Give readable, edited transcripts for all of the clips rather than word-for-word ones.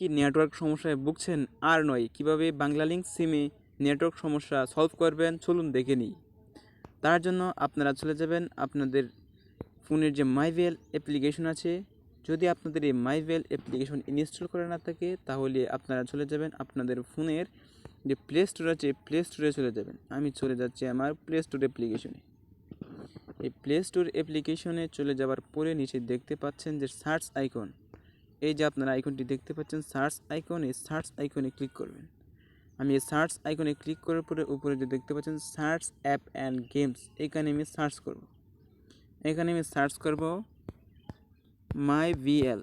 কি নেটওয়ার্ক সমস্যায় ভুগছেন? আর নয়, কিভাবে বাংলালিংক সিমে নেটওয়ার্ক সমস্যা সলভ করবেন চলুন দেখে নিই। তার জন্য আপনারা চলে যাবেন আপনাদের ফোনের যে মাইভেল অ্যাপ্লিকেশন আছে। যদি আপনাদের এই মাইভেল অ্যাপ্লিকেশন ইনস্টল করা না থাকে তাহলে আপনারা চলে যাবেন আপনাদের ফোনের যে প্লে স্টোর আছে প্লে স্টোরে চলে যাবেন। আমি চলে যাচ্ছি আমার প্লে স্টোর অ্যাপ্লিকেশনে। এই প্লে স্টোর অ্যাপ্লিকেশনে চলে যাওয়ার পরে নিচে দেখতে পাচ্ছেন যে সার্চ আইকন, এই যে আপনারা আইকনটি দেখতে পাচ্ছেন সার্চ আইকন, এই সার্চ আইকনে ক্লিক করবেন। আমি এই সার্চ আইকনে ক্লিক করার পরে উপরে যে দেখতে পাচ্ছেন সার্চ অ্যাপ অ্যান্ড গেমস, এখানে আমি সার্চ করব। এখানে আমি সার্চ করব মাই ভিএল।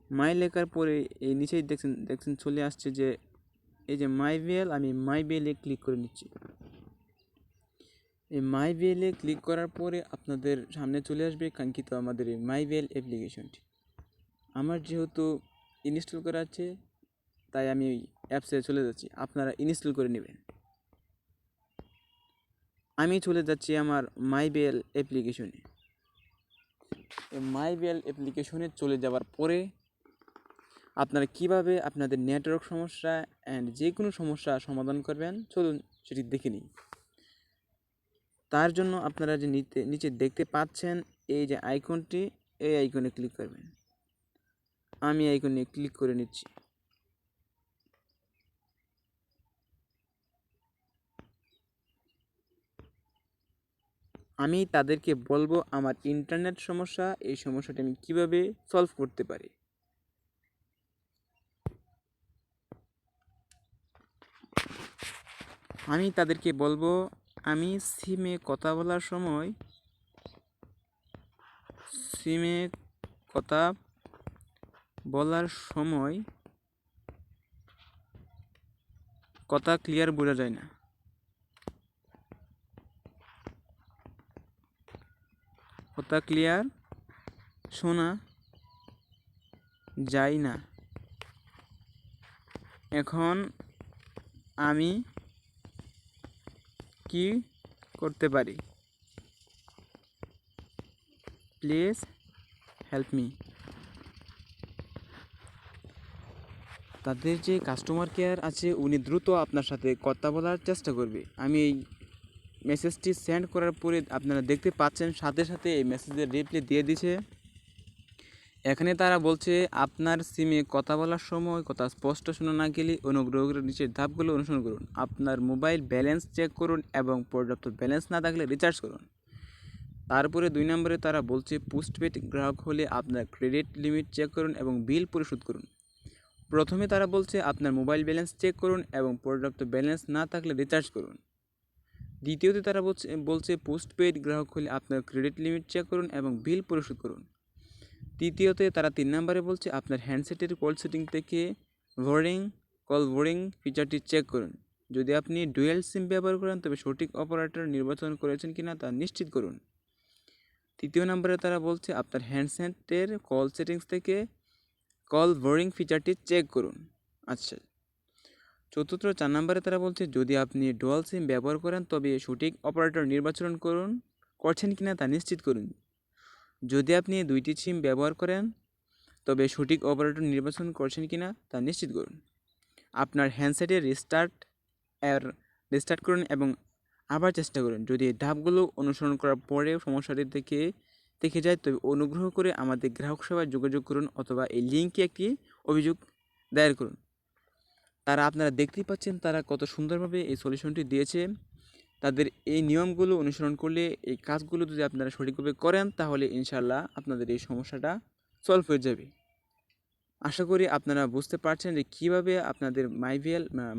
মাই লেখার পরে এই নিচেই দেখছেন চলে আসছে যে এই যে মাই ভিএল, আমি মাই ভিএলে ক্লিক করে নিচ্ছি। এই মাই ভিএলে ক্লিক করার পরে আপনাদের সামনে চলে আসবে কাঙ্ক্ষিত আমাদের এই মাই ভিএল অ্যাপ্লিকেশনটি। আমার যেহেতু ইনস্টল করা আছে তাই আমি ওই অ্যাপসে চলে যাচ্ছি, আপনারা ইনস্টল করে নেবেন। আমি চলে যাচ্ছি আমার মাইভেল অ্যাপ্লিকেশনে। মাইভেল অ্যাপ্লিকেশনে চলে যাওয়ার পরে আপনারা কিভাবে আপনাদের নেটওয়ার্ক সমস্যা অ্যান্ড যে কোনো সমস্যা সমাধান করবেন চলুন সেটি দেখে নিই। তার জন্য আপনারা যে নিচে দেখতে পাচ্ছেন এই যে আইকনটি, এই আইকনে ক্লিক করবেন। আমি আইকনে ক্লিক করে নিচ্ছি। আমি তাদেরকে বলবো আমার ইন্টারনেট সমস্যা, এই সমস্যাটা আমি কীভাবে সলভ করতে পারি। আমি তাদেরকে বলবো আমি সিমে কথা বলার সময় কথা ক্লিয়ার বোঝা যায় না। কথা ক্লিয়ার শোনা যায় না। এখন আমি কি করতে পারি? Please help me. তাদের যে কাস্টমার কেয়ার আছে উনি দ্রুত আপনার সাথে কথা বলার চেষ্টা করবে। আমি এই মেসেজটি সেন্ড করার পরে আপনারা দেখতে পাচ্ছেন সাথে সাথে এই মেসেজের রিপ্লাই দিয়ে দিছে। এখানে তারা বলছে আপনার সিমে কথা বলার সময় কথা স্পষ্ট শোনা না গেলে অনুগ্রহ করে নিচের ধাপগুলো অনুসরণ করুন। আপনার মোবাইল ব্যালেন্স চেক করুন এবং পর্যাপ্ত ব্যালেন্স না থাকলে রিচার্জ করুন। তারপরে 2 নম্বরে তারা বলছে পোস্টপেড গ্রাহক হলে আপনার ক্রেডিট লিমিট চেক করুন এবং বিল পরিশোধ করুন। প্রথমে তারা বলছে আপনার মোবাইল ব্যালেন্স চেক করুন এবং পর্যাপ্ত ব্যালেন্স না থাকলে রিচার্জ করুন। দ্বিতীয়তে তারা বলছে পোস্টপেড গ্রাহক হলে আপনার ক্রেডিট লিমিট চেক করুন এবং বিল পরিশোধ করুন। তৃতীয়তে তারা 3 নম্বরে বলছে আপনার হ্যান্ডসেটের কল সেটিং থেকে কল বোরিং ফিচারটি চেক করুন। যদি আপনি ডুয়েল সিম ব্যবহার করেন তবে সঠিক অপারেটর নির্বাচন করেছেন কিনা তা নিশ্চিত করুন। তৃতীয় নম্বরে তারা বলছে আপনার হ্যান্ডসেটের কল সেটিংস থেকে কল বোরিং ফিচারটি চেক করুন। আচ্ছা, চতুর্থ 4 নম্বরে তারা বলছে যদি আপনি ডুয়াল সিম ব্যবহার করেন তবে সঠিক অপারেটর নির্বাচন করছেন কিনা তা নিশ্চিত করুন। যদি আপনি 2টি সিম ব্যবহার করেন তবে সঠিক অপারেটর নির্বাচন করছেন কিনা তা নিশ্চিত করুন। আপনার হ্যান্ডসেটের রিস্টার্ট করুন এবং আবার চেষ্টা করুন। যদি এই ধাপগুলো অনুসরণ করার পরেও সমস্যাটি থেকে যায় তবে অনুগ্রহ করে আমাদের গ্রাহক সেবায় যোগাযোগ করুন অথবা এই লিঙ্কে একটি অভিযোগ দায়ের করুন। আপনারা দেখতেই পাচ্ছেন তারা কত সুন্দরভাবে এই সলিউশনটি দিয়েছে। তাদের এই নিয়মগুলো অনুসরণ করলে, এই কাজগুলো যদি আপনারা সঠিকভাবে করেন তাহলে ইনশাল্লাহ আপনাদের এই সমস্যাটা সলভ হয়ে যাবে। আশা করি আপনারা বুঝতে পারছেন যে কীভাবে আপনাদের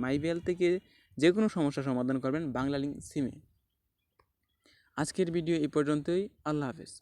মাইভিএল থেকে যে কোনো সমস্যা সমাধান করবেন বাংলালিংক সিমে। আজকের ভিডিও এই পর্যন্তই। আল্লাহ হাফেজ।